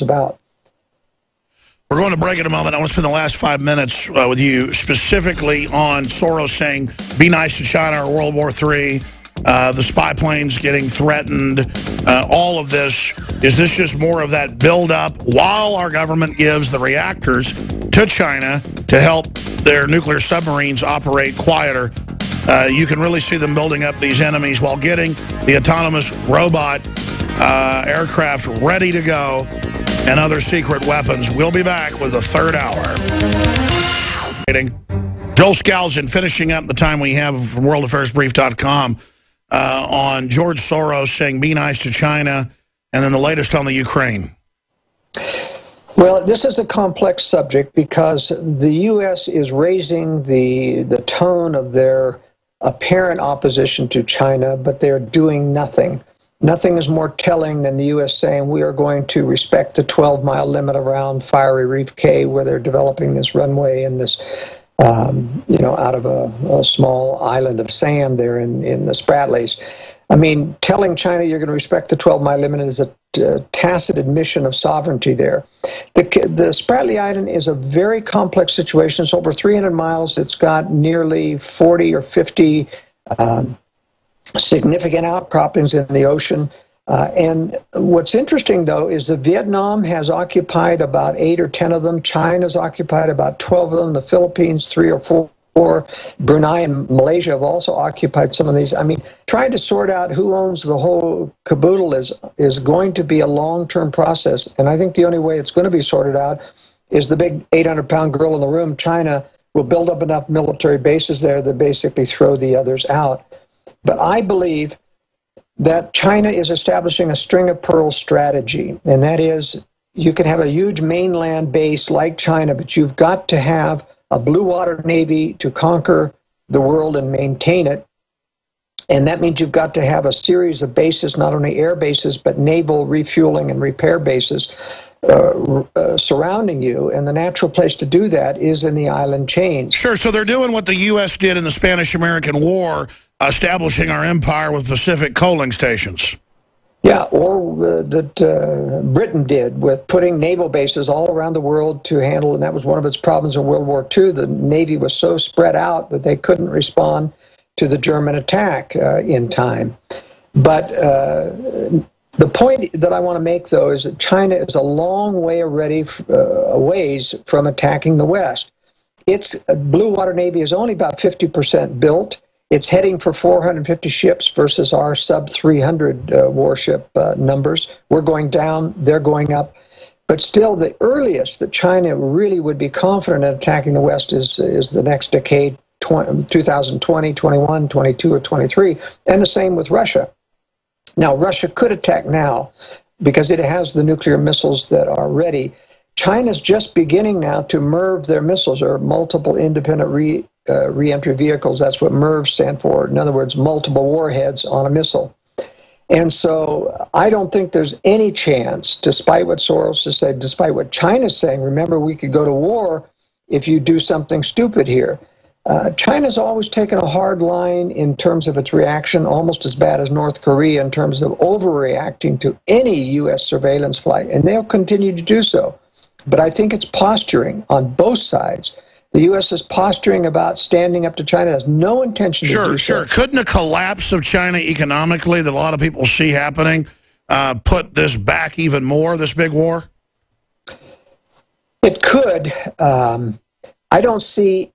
about. We're going to break in a moment. I want to spend the last 5 minutes with you specifically on Soros saying, be nice to China or World War III, the spy planes getting threatened, all of this. Is this just more of that buildup while our government gives the reactors to China to help their nuclear submarines operate quieter? You can really see them building up these enemies while getting the autonomous robot aircraft ready to go and other secret weapons. We'll be back with the third hour. Joe Skousen finishing up the time we have from worldaffairsbrief.com on George Soros saying be nice to China, and then the latest on the Ukraine. Well, this is a complex subject because the U.S. is raising the tone of their apparent opposition to China, but they're doing nothing. Nothing is more telling than the U.S. saying we are going to respect the 12-mile limit around Fiery Reef Cay, where they're developing this runway and this, out of a small island of sand there in the Spratlys. I mean, telling China you're going to respect the 12-mile limit is a tacit admission of sovereignty there. The Spratly Island is a very complex situation. It's over 300 miles. It's got nearly 40 or 50 significant outcroppings in the ocean. And what's interesting, though, is that Vietnam has occupied about 8 or 10 of them. China's occupied about 12 of them. The Philippines, 3 or 4. Brunei and Malaysia have also occupied some of these. I mean, trying to sort out who owns the whole caboodle is going to be a long-term process. And I think the only way it's going to be sorted out is the big 800-pound gorilla in the room. China will build up enough military bases there that basically throw the others out. But I believe that China is establishing a string of pearls strategy, and that is you can have a huge mainland base like China, but you've got to have a blue water navy to conquer the world and maintain it. And that means you've got to have a series of bases, not only air bases, but naval refueling and repair bases surrounding you. And the natural place to do that is in the island chains. Sure, so they're doing what the U.S. did in the Spanish-American War, establishing our empire with Pacific coaling stations. Yeah, or that Britain did with putting naval bases all around the world to handle, and that was one of its problems in World War II. The Navy was so spread out that they couldn't respond to the German attack in time. But the point that I want to make, though, is that China is a long way ways from attacking the West. Its Blue Water Navy is only about 50% built. It's heading for 450 ships versus our sub-300 warship numbers. We're going down, they're going up. But still, the earliest that China really would be confident in attacking the West is the next decade, 2020, 21, 22, or 23, and the same with Russia. Now, Russia could attack now because it has the nuclear missiles that are ready. China's just beginning now to MIRV their missiles, or multiple independent re-entry vehicles. That's what MIRV stand for. In other words, multiple warheads on a missile. And so I don't think there's any chance, despite what Soros has said, despite what China's saying. Remember, we could go to war if you do something stupid here. China's always taken a hard line in terms of its reaction, almost as bad as North Korea in terms of overreacting to any U.S. surveillance flight, and they'll continue to do so. But I think it's posturing on both sides. The U.S. is posturing about standing up to China. It has no intention to do so. Sure. Couldn't a collapse of China economically that a lot of people see happening put this back even more, this big war? It could. I don't see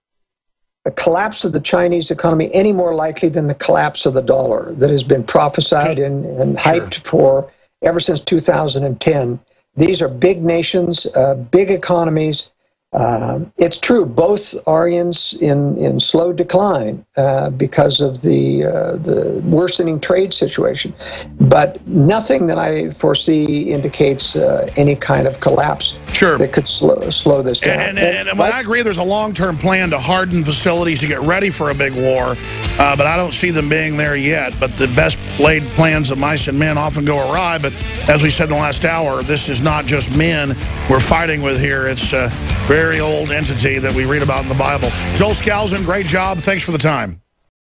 a collapse of the Chinese economy any more likely than the collapse of the dollar that has been prophesied and hyped for ever since 2010. These are big nations, big economies. It's true, both are in slow decline because of the worsening trade situation. But nothing that I foresee indicates any kind of collapse that could slow this down. And I agree there's a long-term plan to harden facilities to get ready for a big war, but I don't see them being there yet. But the best laid plans of mice and men often go awry. But as we said in the last hour, this is not just men we're fighting with here. It's very old entity that we read about in the Bible. Joe Skousen, great job. Thanks for the time.